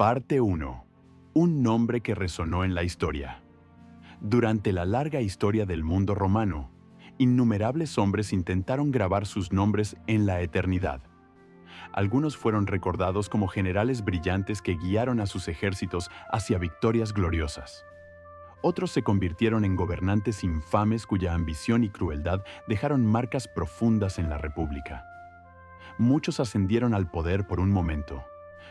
Parte 1. Un nombre que resonó en la historia. Durante la larga historia del mundo romano, innumerables hombres intentaron grabar sus nombres en la eternidad. Algunos fueron recordados como generales brillantes que guiaron a sus ejércitos hacia victorias gloriosas. Otros se convirtieron en gobernantes infames cuya ambición y crueldad dejaron marcas profundas en la República. Muchos ascendieron al poder por un momento,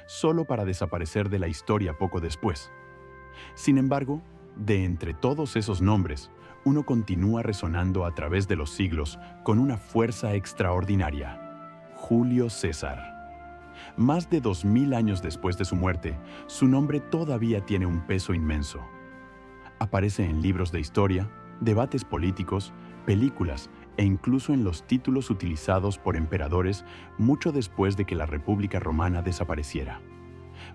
solo para desaparecer de la historia poco después. Sin embargo, de entre todos esos nombres, uno continúa resonando a través de los siglos con una fuerza extraordinaria: Julio César. Más de 2000 años después de su muerte, su nombre todavía tiene un peso inmenso. Aparece en libros de historia, debates políticos, películas e incluso en los títulos utilizados por emperadores mucho después de que la República Romana desapareciera.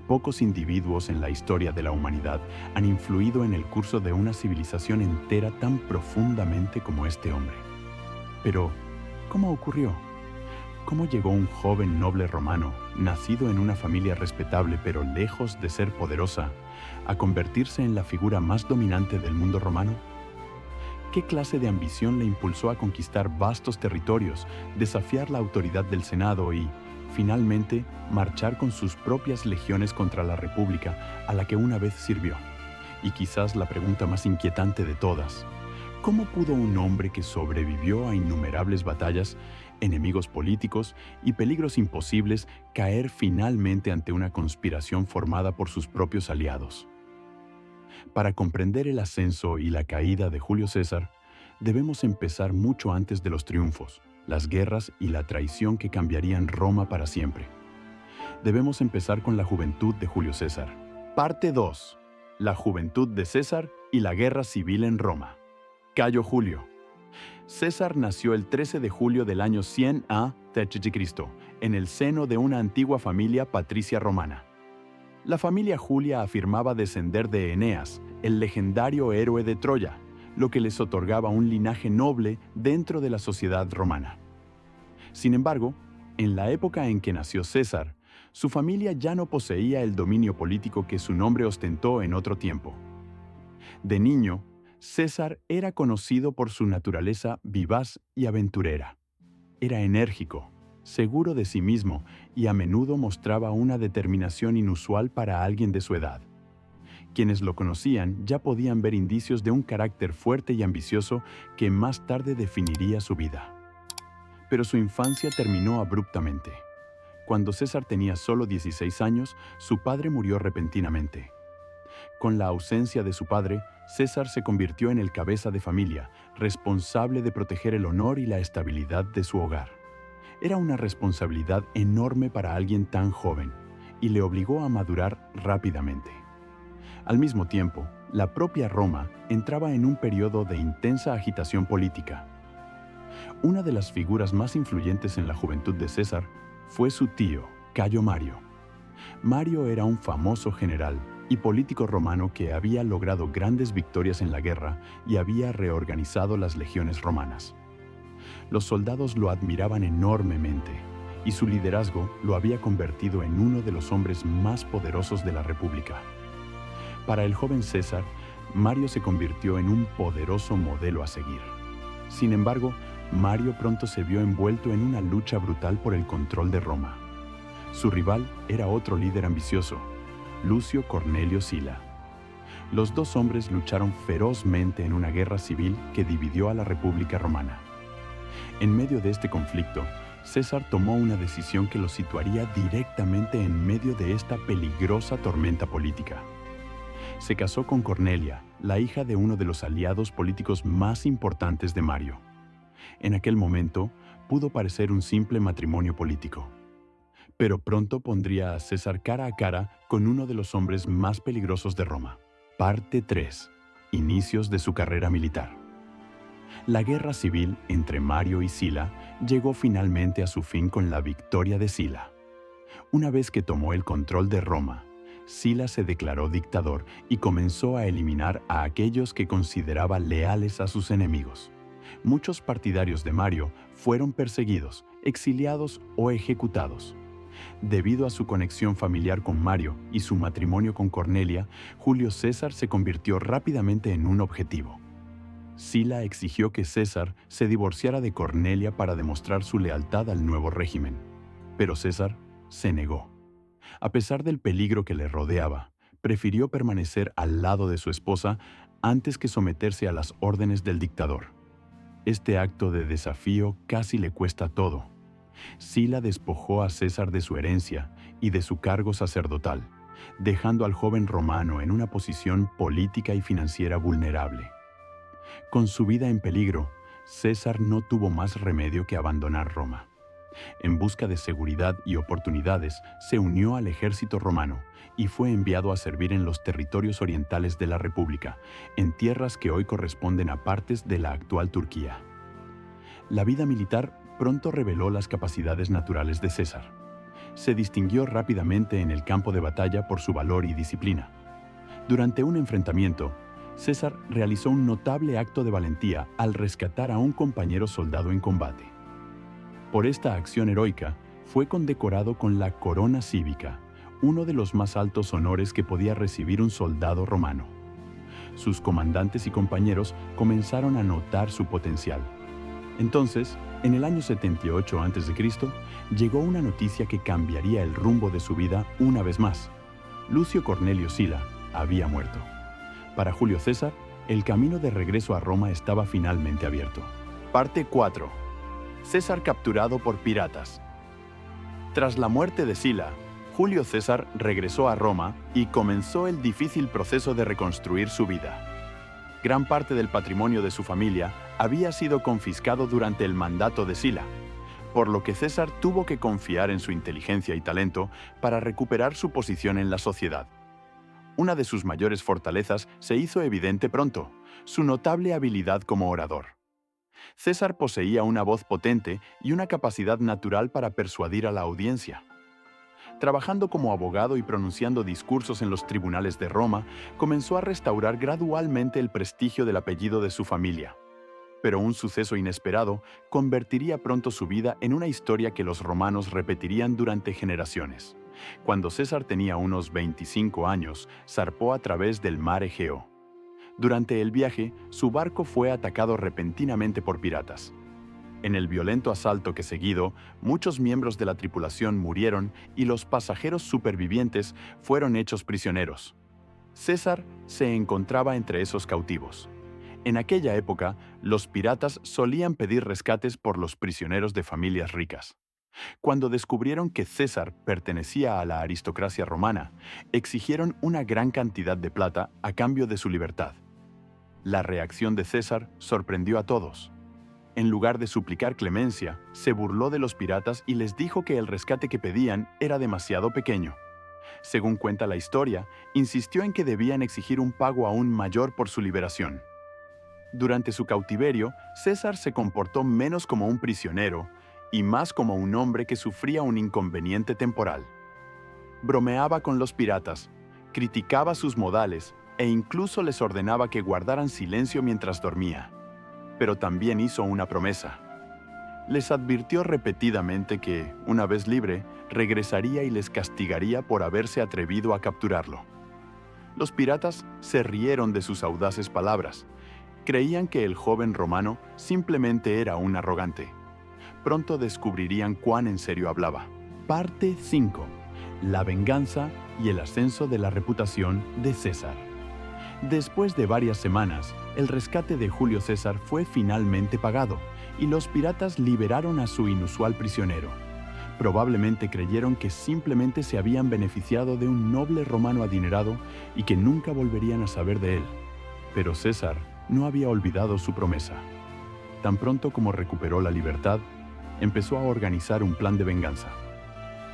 Pocos individuos en la historia de la humanidad han influido en el curso de una civilización entera tan profundamente como este hombre. Pero, ¿cómo ocurrió? ¿Cómo llegó un joven noble romano, nacido en una familia respetable pero lejos de ser poderosa, a convertirse en la figura más dominante del mundo romano? ¿Qué clase de ambición le impulsó a conquistar vastos territorios, desafiar la autoridad del Senado y, finalmente, marchar con sus propias legiones contra la República a la que una vez sirvió? Y quizás la pregunta más inquietante de todas: ¿cómo pudo un hombre que sobrevivió a innumerables batallas, enemigos políticos y peligros imposibles caer finalmente ante una conspiración formada por sus propios aliados? Para comprender el ascenso y la caída de Julio César, debemos empezar mucho antes de los triunfos, las guerras y la traición que cambiarían Roma para siempre. Debemos empezar con la juventud de Julio César. Parte 2. La juventud de César y la guerra civil en Roma. Cayo Julio. César nació el 13 de julio del año 100 a.C., en el seno de una antigua familia patricia romana. La familia Julia afirmaba descender de Eneas, el legendario héroe de Troya, lo que les otorgaba un linaje noble dentro de la sociedad romana. Sin embargo, en la época en que nació César, su familia ya no poseía el dominio político que su nombre ostentó en otro tiempo. De niño, César era conocido por su naturaleza vivaz y aventurera. Era enérgico, seguro de sí mismo y a menudo mostraba una determinación inusual para alguien de su edad. Quienes lo conocían ya podían ver indicios de un carácter fuerte y ambicioso que más tarde definiría su vida. Pero su infancia terminó abruptamente. Cuando César tenía solo 16 años, su padre murió repentinamente. Con la ausencia de su padre, César se convirtió en el cabeza de familia, responsable de proteger el honor y la estabilidad de su hogar. Era una responsabilidad enorme para alguien tan joven y le obligó a madurar rápidamente. Al mismo tiempo, la propia Roma entraba en un periodo de intensa agitación política. Una de las figuras más influyentes en la juventud de César fue su tío, Cayo Mario. Mario era un famoso general y político romano que había logrado grandes victorias en la guerra y había reorganizado las legiones romanas. Los soldados lo admiraban enormemente y su liderazgo lo había convertido en uno de los hombres más poderosos de la República. Para el joven César, Mario se convirtió en un poderoso modelo a seguir. Sin embargo, Mario pronto se vio envuelto en una lucha brutal por el control de Roma. Su rival era otro líder ambicioso, Lucio Cornelio Sila. Los dos hombres lucharon ferozmente en una guerra civil que dividió a la República Romana. En medio de este conflicto, César tomó una decisión que lo situaría directamente en medio de esta peligrosa tormenta política. Se casó con Cornelia, la hija de uno de los aliados políticos más importantes de Mario. En aquel momento, pudo parecer un simple matrimonio político. Pero pronto pondría a César cara a cara con uno de los hombres más peligrosos de Roma. Parte 3. Inicios de su carrera militar. La guerra civil entre Mario y Sila llegó finalmente a su fin con la victoria de Sila. Una vez que tomó el control de Roma, Sila se declaró dictador y comenzó a eliminar a aquellos que consideraba leales a sus enemigos. Muchos partidarios de Mario fueron perseguidos, exiliados o ejecutados. Debido a su conexión familiar con Mario y su matrimonio con Cornelia, Julio César se convirtió rápidamente en un objetivo. Sila exigió que César se divorciara de Cornelia para demostrar su lealtad al nuevo régimen, pero César se negó. A pesar del peligro que le rodeaba, prefirió permanecer al lado de su esposa antes que someterse a las órdenes del dictador. Este acto de desafío casi le cuesta todo. Sila despojó a César de su herencia y de su cargo sacerdotal, dejando al joven romano en una posición política y financiera vulnerable. Con su vida en peligro, César no tuvo más remedio que abandonar Roma. En busca de seguridad y oportunidades, se unió al ejército romano y fue enviado a servir en los territorios orientales de la República, en tierras que hoy corresponden a partes de la actual Turquía. La vida militar pronto reveló las capacidades naturales de César. Se distinguió rápidamente en el campo de batalla por su valor y disciplina. Durante un enfrentamiento, César realizó un notable acto de valentía al rescatar a un compañero soldado en combate. Por esta acción heroica, fue condecorado con la corona cívica, uno de los más altos honores que podía recibir un soldado romano. Sus comandantes y compañeros comenzaron a notar su potencial. Entonces, en el año 78 a.C., llegó una noticia que cambiaría el rumbo de su vida una vez más. Lucio Cornelio Sila había muerto. Para Julio César, el camino de regreso a Roma estaba finalmente abierto. Parte 4. César capturado por piratas. Tras la muerte de Sila, Julio César regresó a Roma y comenzó el difícil proceso de reconstruir su vida. Gran parte del patrimonio de su familia había sido confiscado durante el mandato de Sila, por lo que César tuvo que confiar en su inteligencia y talento para recuperar su posición en la sociedad. Una de sus mayores fortalezas se hizo evidente pronto: su notable habilidad como orador. César poseía una voz potente y una capacidad natural para persuadir a la audiencia. Trabajando como abogado y pronunciando discursos en los tribunales de Roma, comenzó a restaurar gradualmente el prestigio del apellido de su familia. Pero un suceso inesperado convertiría pronto su vida en una historia que los romanos repetirían durante generaciones. Cuando César tenía unos 25 años, zarpó a través del mar Egeo. Durante el viaje, su barco fue atacado repentinamente por piratas. En el violento asalto que seguido, muchos miembros de la tripulación murieron y los pasajeros supervivientes fueron hechos prisioneros. César se encontraba entre esos cautivos. En aquella época, los piratas solían pedir rescates por los prisioneros de familias ricas. Cuando descubrieron que César pertenecía a la aristocracia romana, exigieron una gran cantidad de plata a cambio de su libertad. La reacción de César sorprendió a todos. En lugar de suplicar clemencia, se burló de los piratas y les dijo que el rescate que pedían era demasiado pequeño. Según cuenta la historia, insistió en que debían exigir un pago aún mayor por su liberación. Durante su cautiverio, César se comportó menos como un prisionero y más como un hombre que sufría un inconveniente temporal. Bromeaba con los piratas, criticaba sus modales e incluso les ordenaba que guardaran silencio mientras dormía. Pero también hizo una promesa. Les advirtió repetidamente que, una vez libre, regresaría y les castigaría por haberse atrevido a capturarlo. Los piratas se rieron de sus audaces palabras. Creían que el joven romano simplemente era un arrogante. Pronto descubrirían cuán en serio hablaba. Parte 5. La venganza y el ascenso de la reputación de César. Después de varias semanas, el rescate de Julio César fue finalmente pagado y los piratas liberaron a su inusual prisionero. Probablemente creyeron que simplemente se habían beneficiado de un noble romano adinerado y que nunca volverían a saber de él. Pero César no había olvidado su promesa. Tan pronto como recuperó la libertad, empezó a organizar un plan de venganza.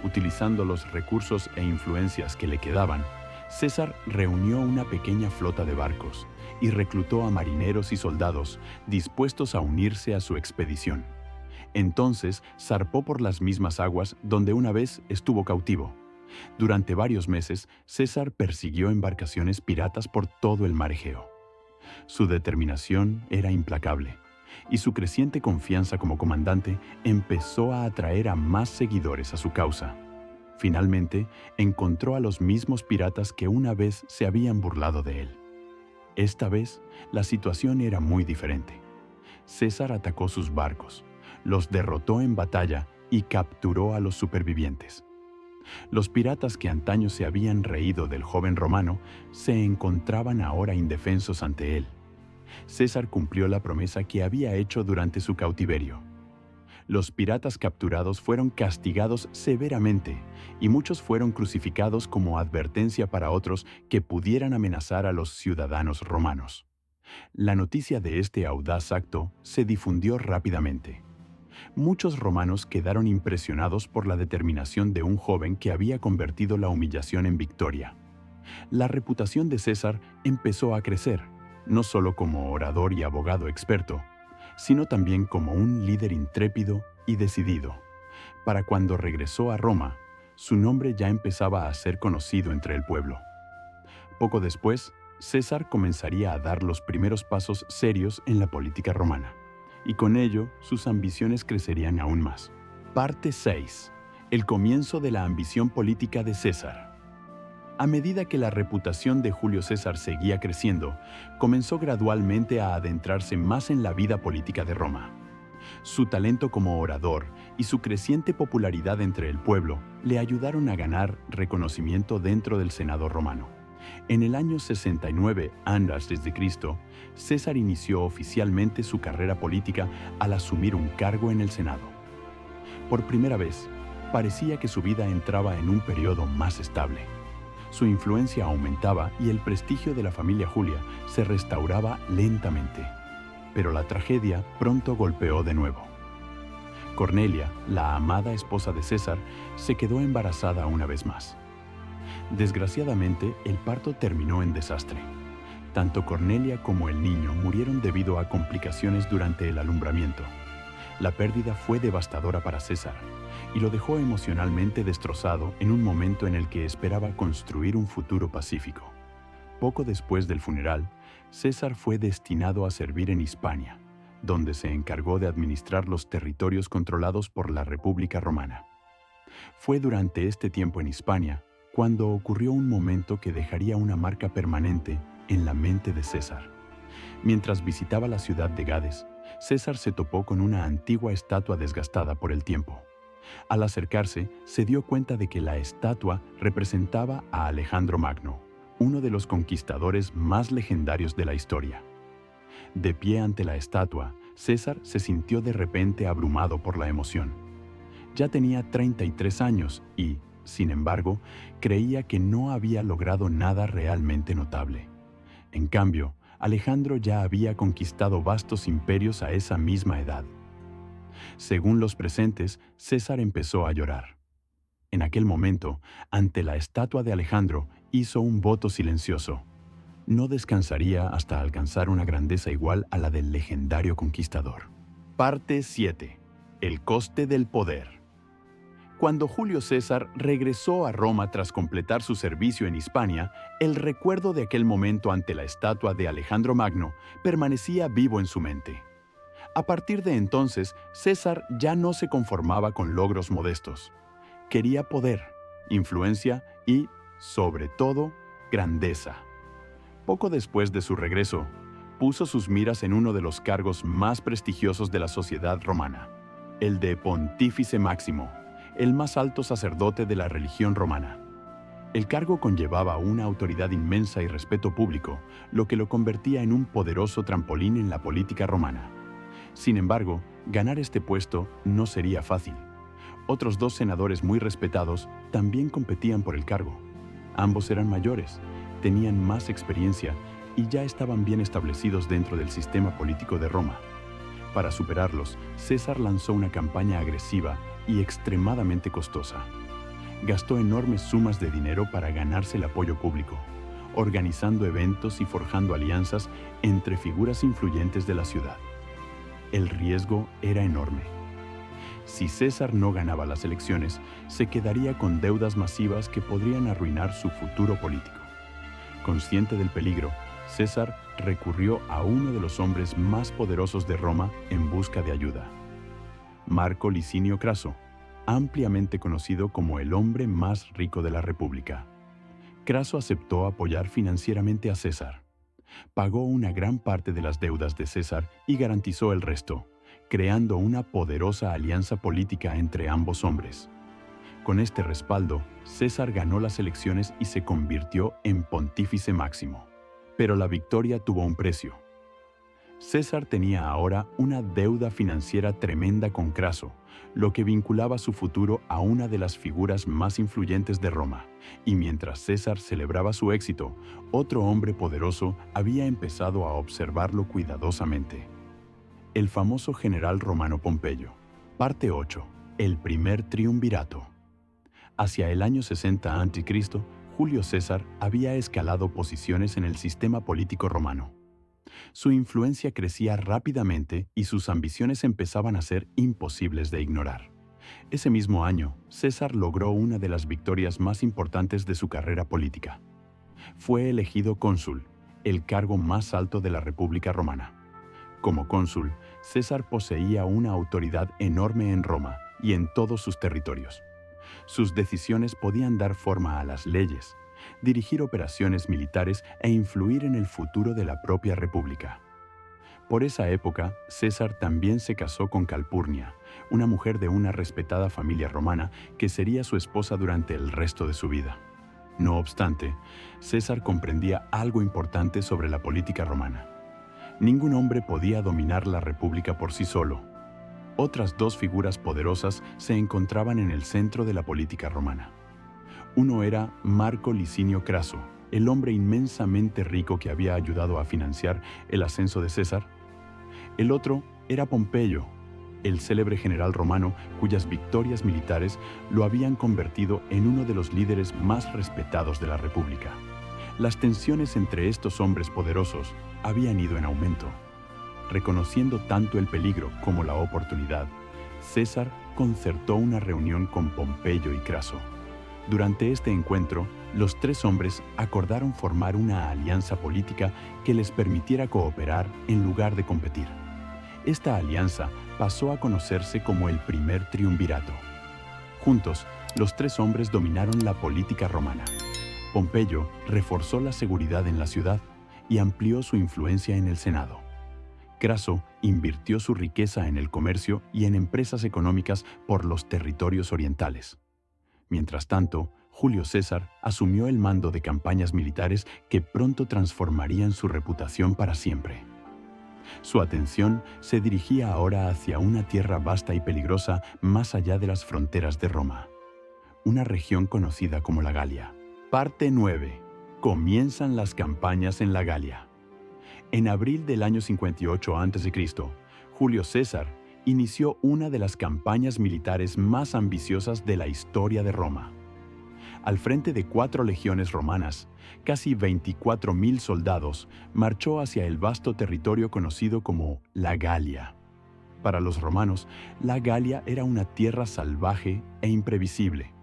Utilizando los recursos e influencias que le quedaban, César reunió una pequeña flota de barcos y reclutó a marineros y soldados dispuestos a unirse a su expedición. Entonces zarpó por las mismas aguas donde una vez estuvo cautivo. Durante varios meses, César persiguió embarcaciones piratas por todo el mar Egeo. Su determinación era implacable, y su creciente confianza como comandante empezó a atraer a más seguidores a su causa. Finalmente, encontró a los mismos piratas que una vez se habían burlado de él. Esta vez, la situación era muy diferente. César atacó sus barcos, los derrotó en batalla y capturó a los supervivientes. Los piratas que antaño se habían reído del joven romano se encontraban ahora indefensos ante él. César cumplió la promesa que había hecho durante su cautiverio. Los piratas capturados fueron castigados severamente y muchos fueron crucificados como advertencia para otros que pudieran amenazar a los ciudadanos romanos. La noticia de este audaz acto se difundió rápidamente. Muchos romanos quedaron impresionados por la determinación de un joven que había convertido la humillación en victoria. La reputación de César empezó a crecer, no solo como orador y abogado experto, sino también como un líder intrépido y decidido. Para cuando regresó a Roma, su nombre ya empezaba a ser conocido entre el pueblo. Poco después, César comenzaría a dar los primeros pasos serios en la política romana, y con ello sus ambiciones crecerían aún más. Parte 6. El comienzo de la ambición política de César. A medida que la reputación de Julio César seguía creciendo, comenzó gradualmente a adentrarse más en la vida política de Roma. Su talento como orador y su creciente popularidad entre el pueblo le ayudaron a ganar reconocimiento dentro del Senado romano. En el año 69 a.C., César inició oficialmente su carrera política al asumir un cargo en el Senado. Por primera vez, parecía que su vida entraba en un periodo más estable. Su influencia aumentaba y el prestigio de la familia Julia se restauraba lentamente. Pero la tragedia pronto golpeó de nuevo. Cornelia, la amada esposa de César, se quedó embarazada una vez más. Desgraciadamente, el parto terminó en desastre. Tanto Cornelia como el niño murieron debido a complicaciones durante el alumbramiento. La pérdida fue devastadora para César y lo dejó emocionalmente destrozado en un momento en el que esperaba construir un futuro pacífico. Poco después del funeral, César fue destinado a servir en Hispania, donde se encargó de administrar los territorios controlados por la República Romana. Fue durante este tiempo en Hispania cuando ocurrió un momento que dejaría una marca permanente en la mente de César. Mientras visitaba la ciudad de Gades, César se topó con una antigua estatua desgastada por el tiempo. Al acercarse, se dio cuenta de que la estatua representaba a Alejandro Magno, uno de los conquistadores más legendarios de la historia. De pie ante la estatua, César se sintió de repente abrumado por la emoción. Ya tenía 33 años y, sin embargo, creía que no había logrado nada realmente notable. En cambio, Alejandro ya había conquistado vastos imperios a esa misma edad. Según los presentes, César empezó a llorar. En aquel momento, ante la estatua de Alejandro, hizo un voto silencioso. No descansaría hasta alcanzar una grandeza igual a la del legendario conquistador. Parte 7. El coste del poder. Cuando Julio César regresó a Roma tras completar su servicio en Hispania, el recuerdo de aquel momento ante la estatua de Alejandro Magno permanecía vivo en su mente. A partir de entonces, César ya no se conformaba con logros modestos. Quería poder, influencia y, sobre todo, grandeza. Poco después de su regreso, puso sus miras en uno de los cargos más prestigiosos de la sociedad romana, el de Pontífice Máximo, el más alto sacerdote de la religión romana. El cargo conllevaba una autoridad inmensa y respeto público, lo que lo convertía en un poderoso trampolín en la política romana. Sin embargo, ganar este puesto no sería fácil. Otros 2 senadores muy respetados también competían por el cargo. Ambos eran mayores, tenían más experiencia y ya estaban bien establecidos dentro del sistema político de Roma. Para superarlos, César lanzó una campaña agresiva y extremadamente costosa. Gastó enormes sumas de dinero para ganarse el apoyo público, organizando eventos y forjando alianzas entre figuras influyentes de la ciudad. El riesgo era enorme. Si César no ganaba las elecciones, se quedaría con deudas masivas que podrían arruinar su futuro político. Consciente del peligro, César recurrió a uno de los hombres más poderosos de Roma en busca de ayuda. Marco Licinio Craso, ampliamente conocido como el hombre más rico de la República. Craso aceptó apoyar financieramente a César. Pagó una gran parte de las deudas de César y garantizó el resto, creando una poderosa alianza política entre ambos hombres. Con este respaldo, César ganó las elecciones y se convirtió en pontífice máximo. Pero la victoria tuvo un precio. César tenía ahora una deuda financiera tremenda con Craso, lo que vinculaba su futuro a una de las figuras más influyentes de Roma. Y mientras César celebraba su éxito, otro hombre poderoso había empezado a observarlo cuidadosamente. El famoso general romano Pompeyo. Parte 8. El primer triunvirato. Hacia el año 60 a.C., Julio César había escalado posiciones en el sistema político romano. Su influencia crecía rápidamente y sus ambiciones empezaban a ser imposibles de ignorar. Ese mismo año, César logró una de las victorias más importantes de su carrera política. Fue elegido cónsul, el cargo más alto de la República Romana. Como cónsul, César poseía una autoridad enorme en Roma y en todos sus territorios. Sus decisiones podían dar forma a las leyes, dirigir operaciones militares e influir en el futuro de la propia República. Por esa época, César también se casó con Calpurnia, una mujer de una respetada familia romana que sería su esposa durante el resto de su vida. No obstante, César comprendía algo importante sobre la política romana. Ningún hombre podía dominar la República por sí solo. Otras dos figuras poderosas se encontraban en el centro de la política romana. Uno era Marco Licinio Craso, el hombre inmensamente rico que había ayudado a financiar el ascenso de César. El otro era Pompeyo, el célebre general romano cuyas victorias militares lo habían convertido en uno de los líderes más respetados de la República. Las tensiones entre estos hombres poderosos habían ido en aumento. Reconociendo tanto el peligro como la oportunidad, César concertó una reunión con Pompeyo y Craso. Durante este encuentro, los tres hombres acordaron formar una alianza política que les permitiera cooperar en lugar de competir. Esta alianza pasó a conocerse como el primer triunvirato. Juntos, los tres hombres dominaron la política romana. Pompeyo reforzó la seguridad en la ciudad y amplió su influencia en el Senado. Craso invirtió su riqueza en el comercio y en empresas económicas por los territorios orientales. Mientras tanto, Julio César asumió el mando de campañas militares que pronto transformarían su reputación para siempre. Su atención se dirigía ahora hacia una tierra vasta y peligrosa más allá de las fronteras de Roma, una región conocida como la Galia. Parte 9. Comienzan las campañas en la Galia. En abril del año 58 a.C., Julio César inició una de las campañas militares más ambiciosas de la historia de Roma. Al frente de 4 legiones romanas, casi 24.000 soldados, marchó hacia el vasto territorio conocido como la Galia. Para los romanos, la Galia era una tierra salvaje e imprevisible.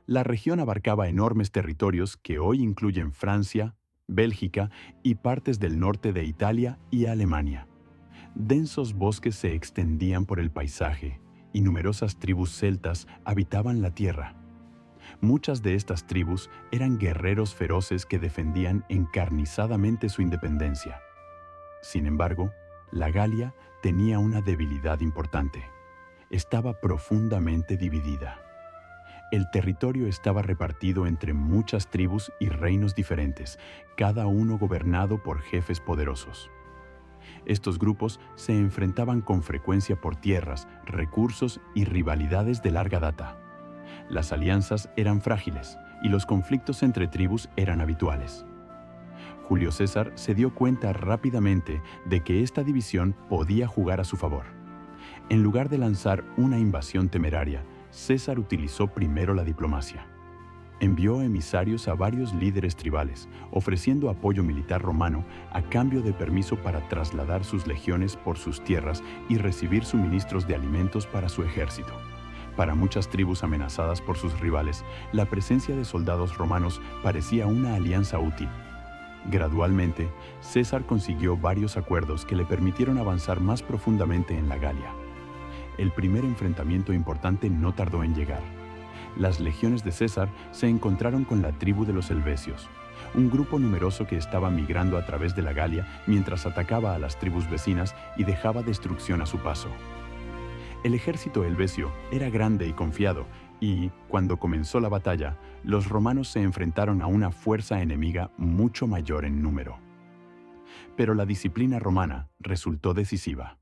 La región abarcaba enormes territorios que hoy incluyen Francia, Bélgica y partes del norte de Italia y Alemania. Densos bosques se extendían por el paisaje y numerosas tribus celtas habitaban la tierra. Muchas de estas tribus eran guerreros feroces que defendían encarnizadamente su independencia. Sin embargo, la Galia tenía una debilidad importante. Estaba profundamente dividida. El territorio estaba repartido entre muchas tribus y reinos diferentes, cada uno gobernado por jefes poderosos. Estos grupos se enfrentaban con frecuencia por tierras, recursos y rivalidades de larga data. Las alianzas eran frágiles y los conflictos entre tribus eran habituales. Julio César se dio cuenta rápidamente de que esta división podía jugar a su favor. En lugar de lanzar una invasión temeraria, César utilizó primero la diplomacia. Envió emisarios a varios líderes tribales, ofreciendo apoyo militar romano a cambio de permiso para trasladar sus legiones por sus tierras y recibir suministros de alimentos para su ejército. Para muchas tribus amenazadas por sus rivales, la presencia de soldados romanos parecía una alianza útil. Gradualmente, César consiguió varios acuerdos que le permitieron avanzar más profundamente en la Galia. el primer enfrentamiento importante no tardó en llegar. Las legiones de César se encontraron con la tribu de los helvecios, un grupo numeroso que estaba migrando a través de la Galia mientras atacaba a las tribus vecinas y dejaba destrucción a su paso. El ejército helvecio era grande y confiado, y, cuando comenzó la batalla, los romanos se enfrentaron a una fuerza enemiga mucho mayor en número. Pero la disciplina romana resultó decisiva.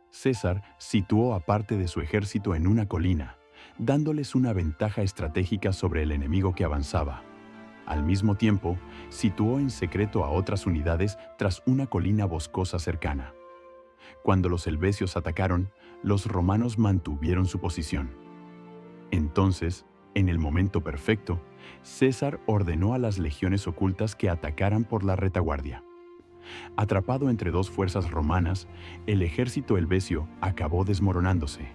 César situó a parte de su ejército en una colina, dándoles una ventaja estratégica sobre el enemigo que avanzaba. Al mismo tiempo, situó en secreto a otras unidades tras una colina boscosa cercana. Cuando los helvecios atacaron, los romanos mantuvieron su posición. Entonces, en el momento perfecto, César ordenó a las legiones ocultas que atacaran por la retaguardia. Atrapado entre dos fuerzas romanas, el ejército helvecio acabó desmoronándose.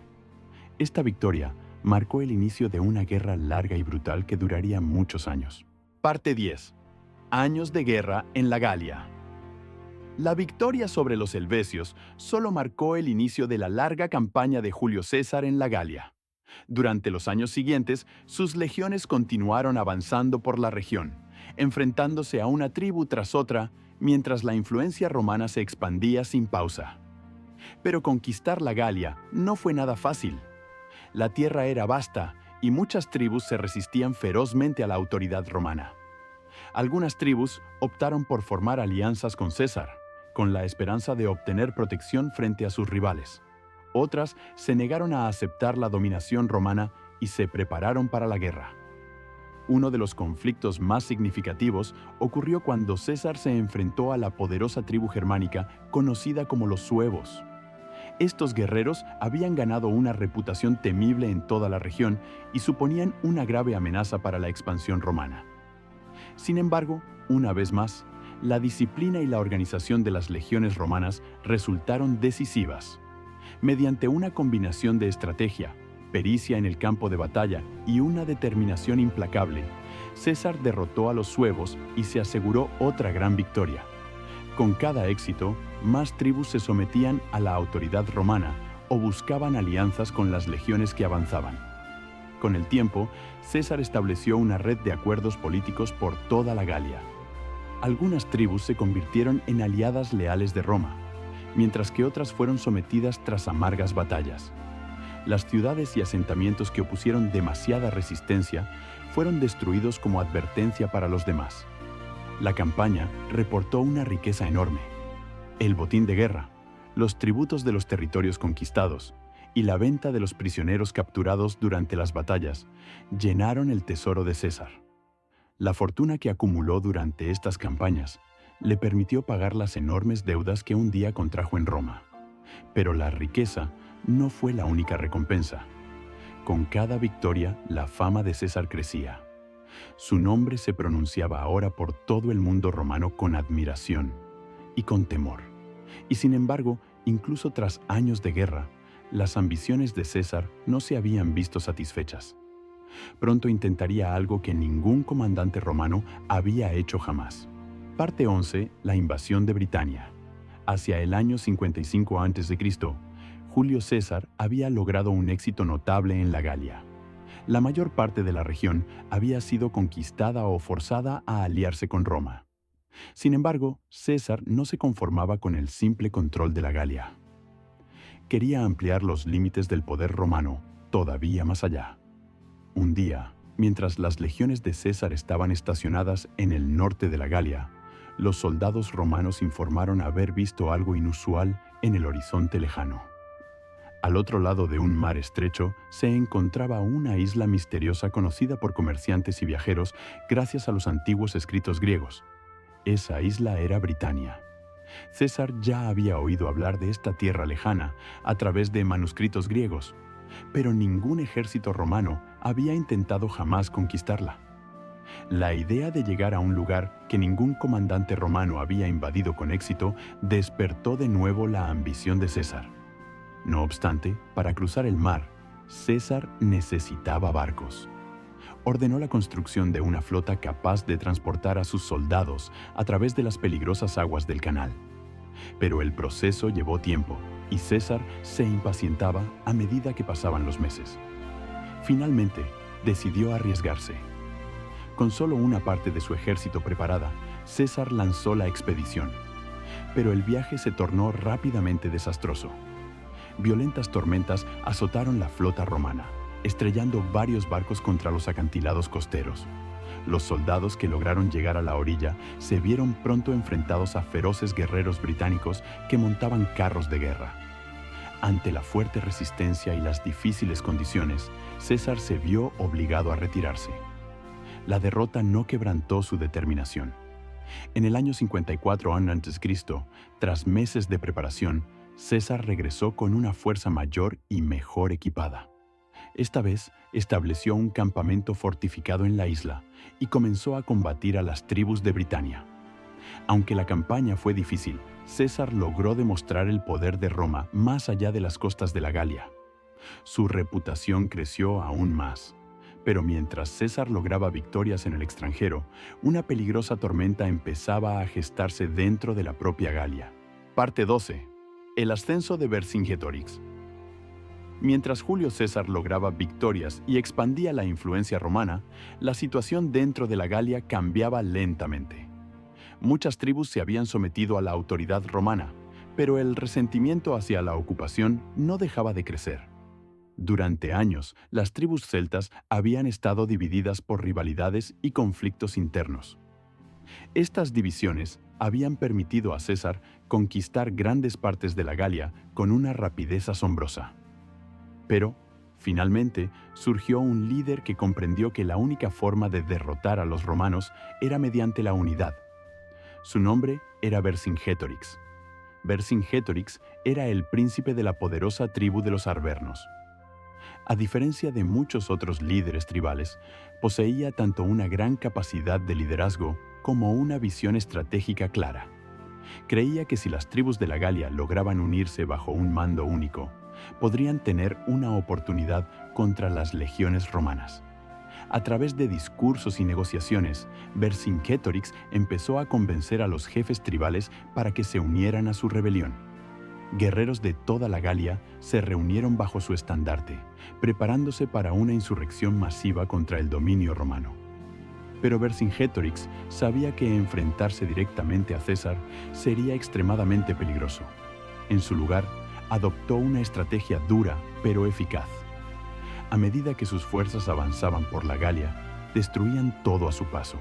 Esta victoria marcó el inicio de una guerra larga y brutal que duraría muchos años. Parte 10. Años de guerra en la Galia. La victoria sobre los helvecios solo marcó el inicio de la larga campaña de Julio César en la Galia. Durante los años siguientes, sus legiones continuaron avanzando por la región, enfrentándose a una tribu tras otra, mientras la influencia romana se expandía sin pausa. Pero conquistar la Galia no fue nada fácil. La tierra era vasta y muchas tribus se resistían ferozmente a la autoridad romana. Algunas tribus optaron por formar alianzas con César, con la esperanza de obtener protección frente a sus rivales. Otras se negaron a aceptar la dominación romana y se prepararon para la guerra. Uno de los conflictos más significativos ocurrió cuando César se enfrentó a la poderosa tribu germánica conocida como los suevos. Estos guerreros habían ganado una reputación temible en toda la región y suponían una grave amenaza para la expansión romana. Sin embargo, una vez más, la disciplina y la organización de las legiones romanas resultaron decisivas. Mediante una combinación de estrategia, pericia en el campo de batalla y una determinación implacable, César derrotó a los suevos y se aseguró otra gran victoria. Con cada éxito, más tribus se sometían a la autoridad romana o buscaban alianzas con las legiones que avanzaban. Con el tiempo, César estableció una red de acuerdos políticos por toda la Galia. Algunas tribus se convirtieron en aliadas leales de Roma, mientras que otras fueron sometidas tras amargas batallas. Las ciudades y asentamientos que opusieron demasiada resistencia fueron destruidos como advertencia para los demás. La campaña reportó una riqueza enorme. El botín de guerra, los tributos de los territorios conquistados y la venta de los prisioneros capturados durante las batallas llenaron el tesoro de César. La fortuna que acumuló durante estas campañas le permitió pagar las enormes deudas que un día contrajo en Roma. Pero la riqueza no fue la única recompensa. Con cada victoria, la fama de César crecía. Su nombre se pronunciaba ahora por todo el mundo romano con admiración y con temor. Y sin embargo, incluso tras años de guerra, las ambiciones de César no se habían visto satisfechas. Pronto intentaría algo que ningún comandante romano había hecho jamás. Parte 11. La invasión de Britania. Hacia el año 55 a.C., Julio César había logrado un éxito notable en la Galia. La mayor parte de la región había sido conquistada o forzada a aliarse con Roma. Sin embargo, César no se conformaba con el simple control de la Galia. Quería ampliar los límites del poder romano todavía más allá. Un día, mientras las legiones de César estaban estacionadas en el norte de la Galia, los soldados romanos informaron haber visto algo inusual en el horizonte lejano. Al otro lado de un mar estrecho se encontraba una isla misteriosa conocida por comerciantes y viajeros gracias a los antiguos escritos griegos. Esa isla era Britania. César ya había oído hablar de esta tierra lejana a través de manuscritos griegos, pero ningún ejército romano había intentado jamás conquistarla. La idea de llegar a un lugar que ningún comandante romano había invadido con éxito despertó de nuevo la ambición de César. No obstante, para cruzar el mar, César necesitaba barcos. Ordenó la construcción de una flota capaz de transportar a sus soldados a través de las peligrosas aguas del canal. Pero el proceso llevó tiempo y César se impacientaba a medida que pasaban los meses. Finalmente, decidió arriesgarse. Con solo una parte de su ejército preparada, César lanzó la expedición. Pero el viaje se tornó rápidamente desastroso. Violentas tormentas azotaron la flota romana, estrellando varios barcos contra los acantilados costeros. Los soldados que lograron llegar a la orilla se vieron pronto enfrentados a feroces guerreros británicos que montaban carros de guerra. Ante la fuerte resistencia y las difíciles condiciones, César se vio obligado a retirarse. La derrota no quebrantó su determinación. En el año 54 a.C., tras meses de preparación, César regresó con una fuerza mayor y mejor equipada. Esta vez estableció un campamento fortificado en la isla y comenzó a combatir a las tribus de Britania. Aunque la campaña fue difícil, César logró demostrar el poder de Roma más allá de las costas de la Galia. Su reputación creció aún más. Pero mientras César lograba victorias en el extranjero, una peligrosa tormenta empezaba a gestarse dentro de la propia Galia. Parte 12. El ascenso de Vercingetorix. Mientras Julio César lograba victorias y expandía la influencia romana, la situación dentro de la Galia cambiaba lentamente. Muchas tribus se habían sometido a la autoridad romana, pero el resentimiento hacia la ocupación no dejaba de crecer. Durante años, las tribus celtas habían estado divididas por rivalidades y conflictos internos. Estas divisiones habían permitido a César conquistar grandes partes de la Galia con una rapidez asombrosa. Pero, finalmente, surgió un líder que comprendió que la única forma de derrotar a los romanos era mediante la unidad. Su nombre era Vercingetorix. Vercingetorix era el príncipe de la poderosa tribu de los arvernos. A diferencia de muchos otros líderes tribales, poseía tanto una gran capacidad de liderazgo como una visión estratégica clara. Creía que si las tribus de la Galia lograban unirse bajo un mando único, podrían tener una oportunidad contra las legiones romanas. A través de discursos y negociaciones, Vercingetorix empezó a convencer a los jefes tribales para que se unieran a su rebelión. Guerreros de toda la Galia se reunieron bajo su estandarte, preparándose para una insurrección masiva contra el dominio romano. Pero Vercingetorix sabía que enfrentarse directamente a César sería extremadamente peligroso. En su lugar, adoptó una estrategia dura pero eficaz. A medida que sus fuerzas avanzaban por la Galia, destruían todo a su paso.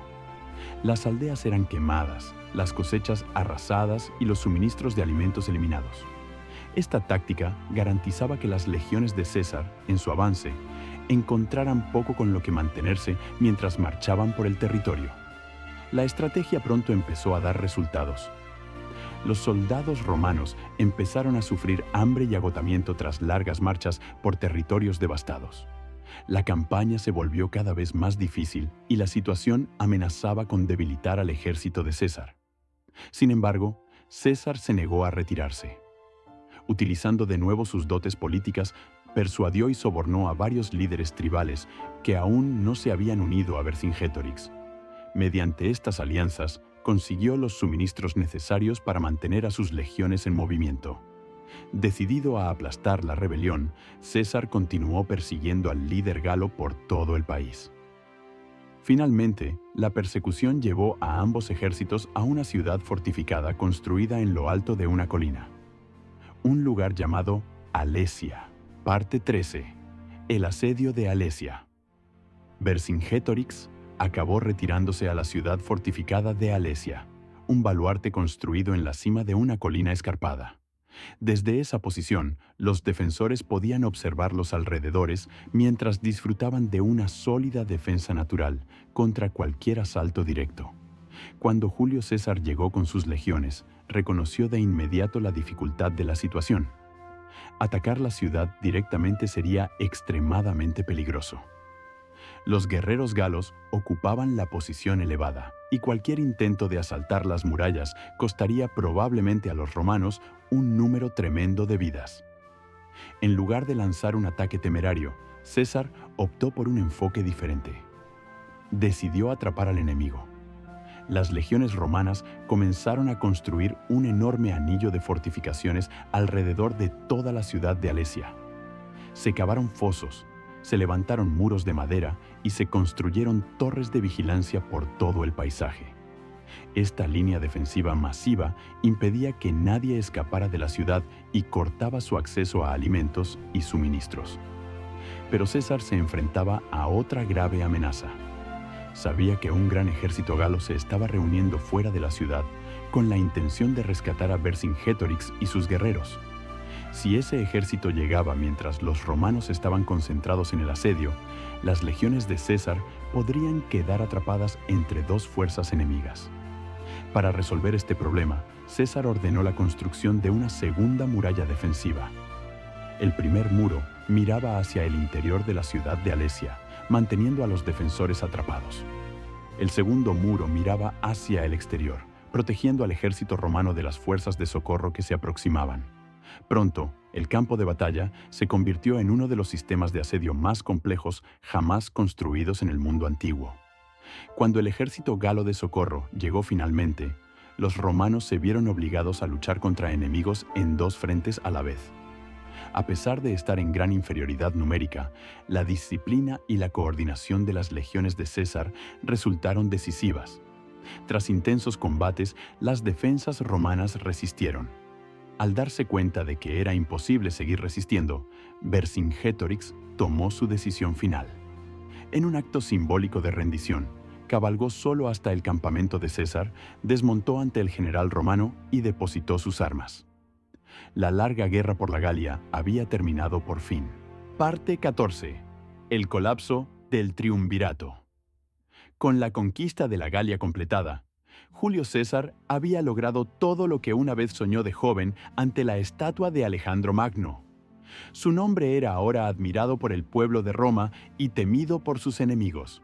Las aldeas eran quemadas, las cosechas arrasadas y los suministros de alimentos eliminados. Esta táctica garantizaba que las legiones de César, en su avance, encontraran poco con lo que mantenerse mientras marchaban por el territorio. La estrategia pronto empezó a dar resultados. Los soldados romanos empezaron a sufrir hambre y agotamiento tras largas marchas por territorios devastados. La campaña se volvió cada vez más difícil y la situación amenazaba con debilitar al ejército de César. Sin embargo, César se negó a retirarse. Utilizando de nuevo sus dotes políticas, persuadió y sobornó a varios líderes tribales que aún no se habían unido a Vercingetorix. Mediante estas alianzas, consiguió los suministros necesarios para mantener a sus legiones en movimiento. Decidido a aplastar la rebelión, César continuó persiguiendo al líder galo por todo el país. Finalmente, la persecución llevó a ambos ejércitos a una ciudad fortificada construida en lo alto de una colina. Un lugar llamado Alesia. Parte 13. El asedio de Alesia. Vercingetorix acabó retirándose a la ciudad fortificada de Alesia, un baluarte construido en la cima de una colina escarpada. Desde esa posición, los defensores podían observar los alrededores mientras disfrutaban de una sólida defensa natural contra cualquier asalto directo. Cuando Julio César llegó con sus legiones, reconoció de inmediato la dificultad de la situación. Atacar la ciudad directamente sería extremadamente peligroso. Los guerreros galos ocupaban la posición elevada, y cualquier intento de asaltar las murallas costaría probablemente a los romanos un número tremendo de vidas. En lugar de lanzar un ataque temerario, César optó por un enfoque diferente. Decidió atrapar al enemigo. las legiones romanas comenzaron a construir un enorme anillo de fortificaciones alrededor de toda la ciudad de Alesia. Se cavaron fosos, se levantaron muros de madera y se construyeron torres de vigilancia por todo el paisaje. Esta línea defensiva masiva impedía que nadie escapara de la ciudad y cortaba su acceso a alimentos y suministros. Pero César se enfrentaba a otra grave amenaza. Sabía que un gran ejército galo se estaba reuniendo fuera de la ciudad con la intención de rescatar a Vercingétorix y sus guerreros. Si ese ejército llegaba mientras los romanos estaban concentrados en el asedio, las legiones de César podrían quedar atrapadas entre dos fuerzas enemigas. Para resolver este problema, César ordenó la construcción de una segunda muralla defensiva. El primer muro miraba hacia el interior de la ciudad de Alesia, manteniendo a los defensores atrapados. El segundo muro miraba hacia el exterior, protegiendo al ejército romano de las fuerzas de socorro que se aproximaban. Pronto, el campo de batalla se convirtió en uno de los sistemas de asedio más complejos jamás construidos en el mundo antiguo. Cuando el ejército galo de socorro llegó finalmente, los romanos se vieron obligados a luchar contra enemigos en dos frentes a la vez. A pesar de estar en gran inferioridad numérica, la disciplina y la coordinación de las legiones de César resultaron decisivas. Tras intensos combates, las defensas romanas resistieron. Al darse cuenta de que era imposible seguir resistiendo, Vercingétorix tomó su decisión final. En un acto simbólico de rendición, cabalgó solo hasta el campamento de César, desmontó ante el general romano y depositó sus armas. La larga guerra por la Galia había terminado por fin. Parte 14. El colapso del triunvirato. Con la conquista de la Galia completada, Julio César había logrado todo lo que una vez soñó de joven ante la estatua de Alejandro Magno. Su nombre era ahora admirado por el pueblo de Roma y temido por sus enemigos.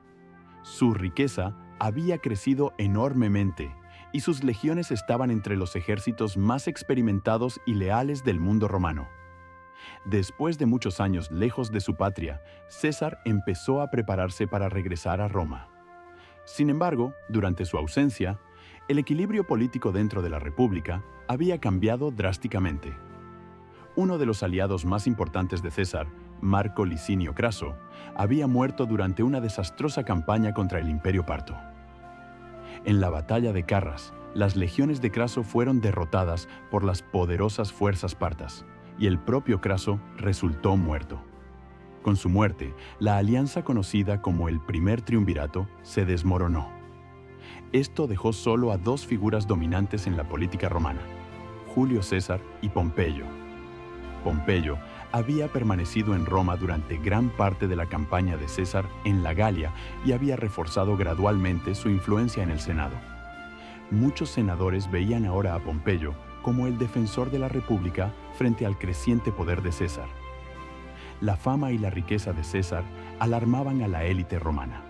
Su riqueza había crecido enormemente y sus legiones estaban entre los ejércitos más experimentados y leales del mundo romano. Después de muchos años lejos de su patria, César empezó a prepararse para regresar a Roma. Sin embargo, durante su ausencia, el equilibrio político dentro de la República había cambiado drásticamente. Uno de los aliados más importantes de César, Marco Licinio Craso, había muerto durante una desastrosa campaña contra el Imperio Parto. En la batalla de Carras, las legiones de Craso fueron derrotadas por las poderosas fuerzas partas, y el propio Craso resultó muerto. Con su muerte, la alianza conocida como el Primer Triunvirato se desmoronó. Esto dejó solo a dos figuras dominantes en la política romana, Julio César y Pompeyo. Pompeyo había permanecido en Roma durante gran parte de la campaña de César en la Galia y había reforzado gradualmente su influencia en el Senado. Muchos senadores veían ahora a Pompeyo como el defensor de la República frente al creciente poder de César. La fama y la riqueza de César alarmaban a la élite romana.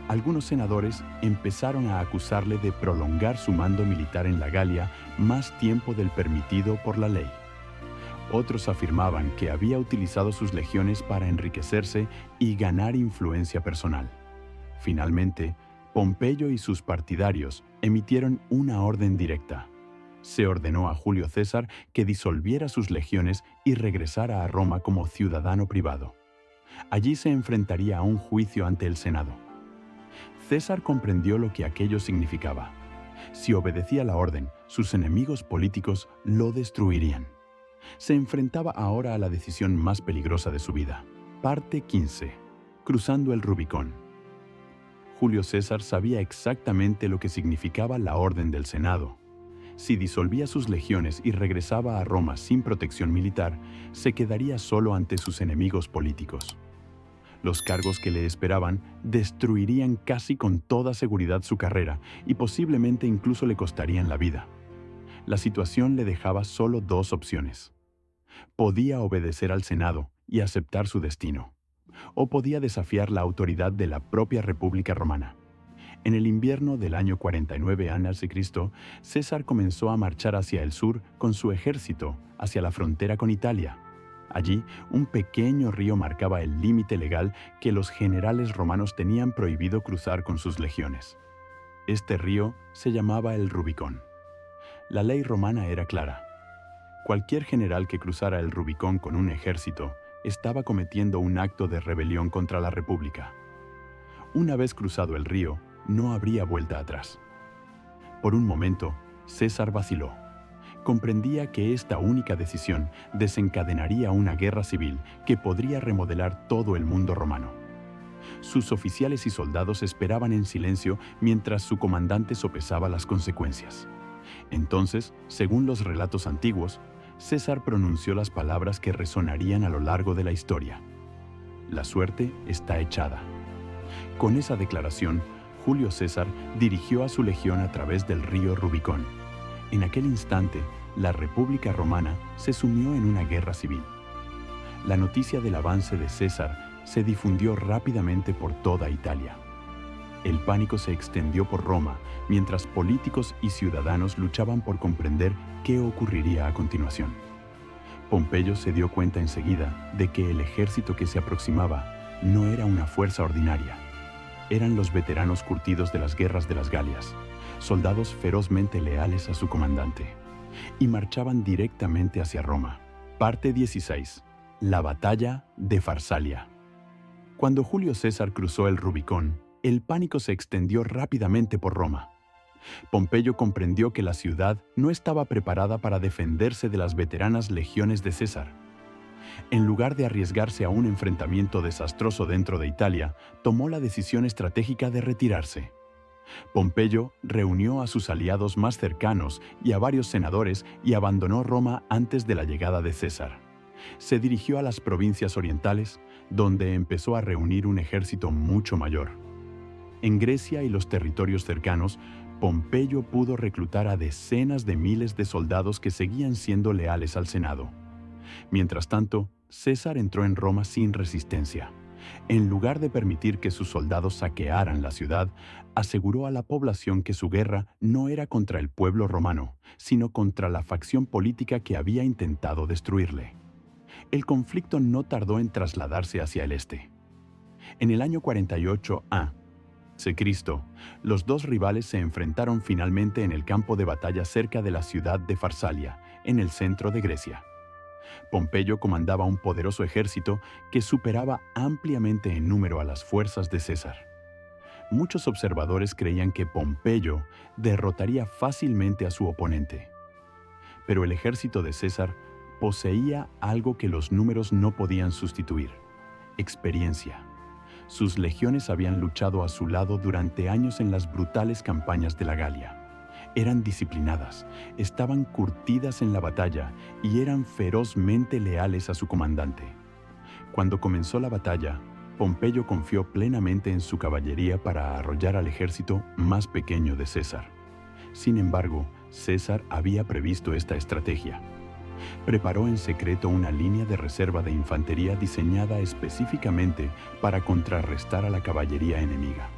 Algunos senadores empezaron a acusarle de prolongar su mando militar en la Galia más tiempo del permitido por la ley. Otros afirmaban que había utilizado sus legiones para enriquecerse y ganar influencia personal. Finalmente, Pompeyo y sus partidarios emitieron una orden directa. Se ordenó a Julio César que disolviera sus legiones y regresara a Roma como ciudadano privado. Allí se enfrentaría a un juicio ante el Senado. César comprendió lo que aquello significaba. Si obedecía la orden, sus enemigos políticos lo destruirían. Se enfrentaba ahora a la decisión más peligrosa de su vida. Parte 15. Cruzando el Rubicón. Julio César sabía exactamente lo que significaba la orden del Senado. Si disolvía sus legiones y regresaba a Roma sin protección militar, se quedaría solo ante sus enemigos políticos. Los cargos que le esperaban destruirían casi con toda seguridad su carrera y posiblemente incluso le costarían la vida. La situación le dejaba solo dos opciones. Podía obedecer al Senado y aceptar su destino, o podía desafiar la autoridad de la propia República Romana. En el invierno del año 49 a.C., César comenzó a marchar hacia el sur con su ejército hacia la frontera con Italia. Allí, un pequeño río marcaba el límite legal que los generales romanos tenían prohibido cruzar con sus legiones. Este río se llamaba el Rubicón. La ley romana era clara. Cualquier general que cruzara el Rubicón con un ejército estaba cometiendo un acto de rebelión contra la República. Una vez cruzado el río, no habría vuelta atrás. Por un momento, César vaciló. Comprendía que esta única decisión desencadenaría una guerra civil que podría remodelar todo el mundo romano. Sus oficiales y soldados esperaban en silencio mientras su comandante sopesaba las consecuencias. Entonces, según los relatos antiguos, César pronunció las palabras que resonarían a lo largo de la historia. La suerte está echada. Con esa declaración, Julio César dirigió a su legión a través del río Rubicón. En aquel instante, la República Romana se sumió en una guerra civil. La noticia del avance de César se difundió rápidamente por toda Italia. El pánico se extendió por Roma, mientras políticos y ciudadanos luchaban por comprender qué ocurriría a continuación. Pompeyo se dio cuenta enseguida de que el ejército que se aproximaba no era una fuerza ordinaria. Eran los veteranos curtidos de las guerras de las Galias, soldados ferozmente leales a su comandante, y marchaban directamente hacia Roma. Parte 16. La batalla de Farsalia. Cuando Julio César cruzó el Rubicón, el pánico se extendió rápidamente por Roma. Pompeyo comprendió que la ciudad no estaba preparada para defenderse de las veteranas legiones de César. En lugar de arriesgarse a un enfrentamiento desastroso dentro de Italia, tomó la decisión estratégica de retirarse. Pompeyo reunió a sus aliados más cercanos y a varios senadores y abandonó Roma antes de la llegada de César. Se dirigió a las provincias orientales, donde empezó a reunir un ejército mucho mayor. En Grecia y los territorios cercanos, Pompeyo pudo reclutar a decenas de miles de soldados que seguían siendo leales al Senado. Mientras tanto, César entró en Roma sin resistencia. En lugar de permitir que sus soldados saquearan la ciudad, aseguró a la población que su guerra no era contra el pueblo romano, sino contra la facción política que había intentado destruirle. El conflicto no tardó en trasladarse hacia el este. En el año 48 a.C., los dos rivales se enfrentaron finalmente en el campo de batalla cerca de la ciudad de Farsalia, en el centro de Grecia. Pompeyo comandaba un poderoso ejército que superaba ampliamente en número a las fuerzas de César. Muchos observadores creían que Pompeyo derrotaría fácilmente a su oponente. Pero el ejército de César poseía algo que los números no podían sustituir: experiencia. Sus legiones habían luchado a su lado durante años en las brutales campañas de la Galia. Eran disciplinadas, estaban curtidas en la batalla y eran ferozmente leales a su comandante. Cuando comenzó la batalla, Pompeyo confió plenamente en su caballería para arrollar al ejército más pequeño de César. Sin embargo, César había previsto esta estrategia. Preparó en secreto una línea de reserva de infantería diseñada específicamente para contrarrestar a la caballería enemiga.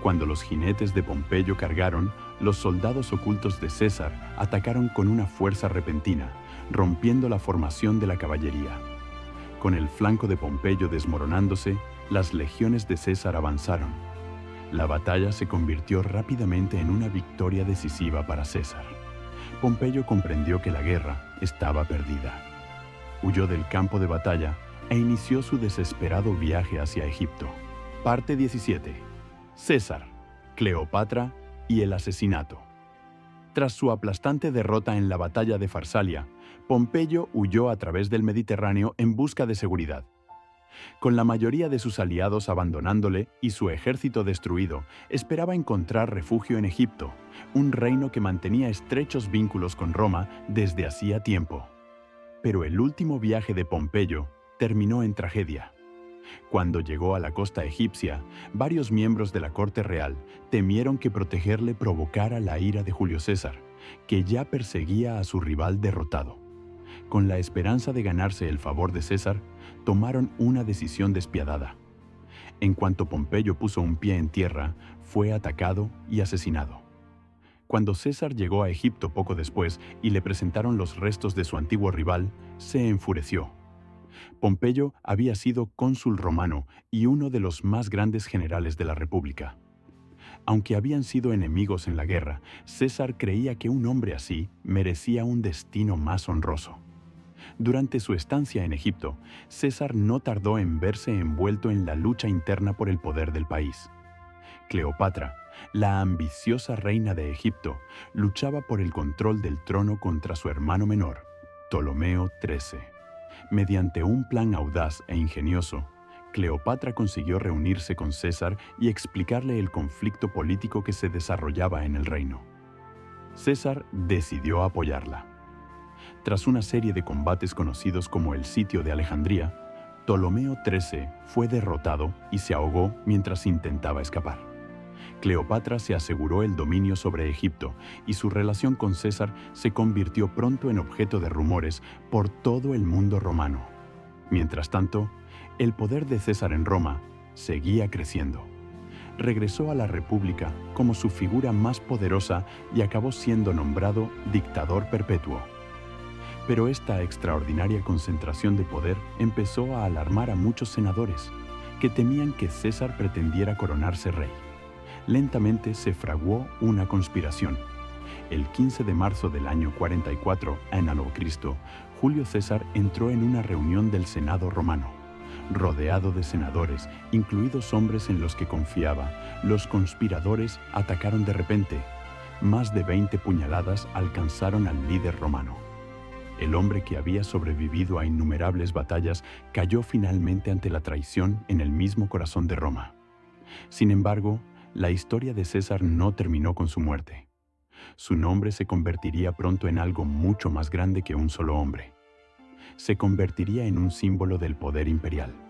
Cuando los jinetes de Pompeyo cargaron, los soldados ocultos de César atacaron con una fuerza repentina, rompiendo la formación de la caballería. Con el flanco de Pompeyo desmoronándose, las legiones de César avanzaron. La batalla se convirtió rápidamente en una victoria decisiva para César. Pompeyo comprendió que la guerra estaba perdida. Huyó del campo de batalla e inició su desesperado viaje hacia Egipto. Parte 17. César, Cleopatra y el asesinato. Tras su aplastante derrota en la batalla de Farsalia, Pompeyo huyó a través del Mediterráneo en busca de seguridad. Con la mayoría de sus aliados abandonándole y su ejército destruido, esperaba encontrar refugio en Egipto, un reino que mantenía estrechos vínculos con Roma desde hacía tiempo. Pero el último viaje de Pompeyo terminó en tragedia. Cuando llegó a la costa egipcia, varios miembros de la corte real temieron que protegerle provocara la ira de Julio César, que ya perseguía a su rival derrotado. Con la esperanza de ganarse el favor de César, tomaron una decisión despiadada. En cuanto Pompeyo puso un pie en tierra, fue atacado y asesinado. Cuando César llegó a Egipto poco después y le presentaron los restos de su antiguo rival, se enfureció. Pompeyo había sido cónsul romano y uno de los más grandes generales de la República. Aunque habían sido enemigos en la guerra, César creía que un hombre así merecía un destino más honroso. Durante su estancia en Egipto, César no tardó en verse envuelto en la lucha interna por el poder del país. Cleopatra, la ambiciosa reina de Egipto, luchaba por el control del trono contra su hermano menor, Ptolomeo XIII. Mediante un plan audaz e ingenioso, Cleopatra consiguió reunirse con César y explicarle el conflicto político que se desarrollaba en el reino. César decidió apoyarla. Tras una serie de combates conocidos como el Sitio de Alejandría, Ptolomeo XIII fue derrotado y se ahogó mientras intentaba escapar. Cleopatra se aseguró el dominio sobre Egipto y su relación con César se convirtió pronto en objeto de rumores por todo el mundo romano. Mientras tanto, el poder de César en Roma seguía creciendo. Regresó a la República como su figura más poderosa y acabó siendo nombrado dictador perpetuo. Pero esta extraordinaria concentración de poder empezó a alarmar a muchos senadores, que temían que César pretendiera coronarse rey. Lentamente se fraguó una conspiración. El 15 de marzo del año 44 a.C., Julio César entró en una reunión del Senado romano. Rodeado de senadores, incluidos hombres en los que confiaba, los conspiradores atacaron de repente. Más de 20 puñaladas alcanzaron al líder romano. El hombre que había sobrevivido a innumerables batallas cayó finalmente ante la traición en el mismo corazón de Roma. Sin embargo, la historia de César no terminó con su muerte. Su nombre se convertiría pronto en algo mucho más grande que un solo hombre. Se convertiría en un símbolo del poder imperial.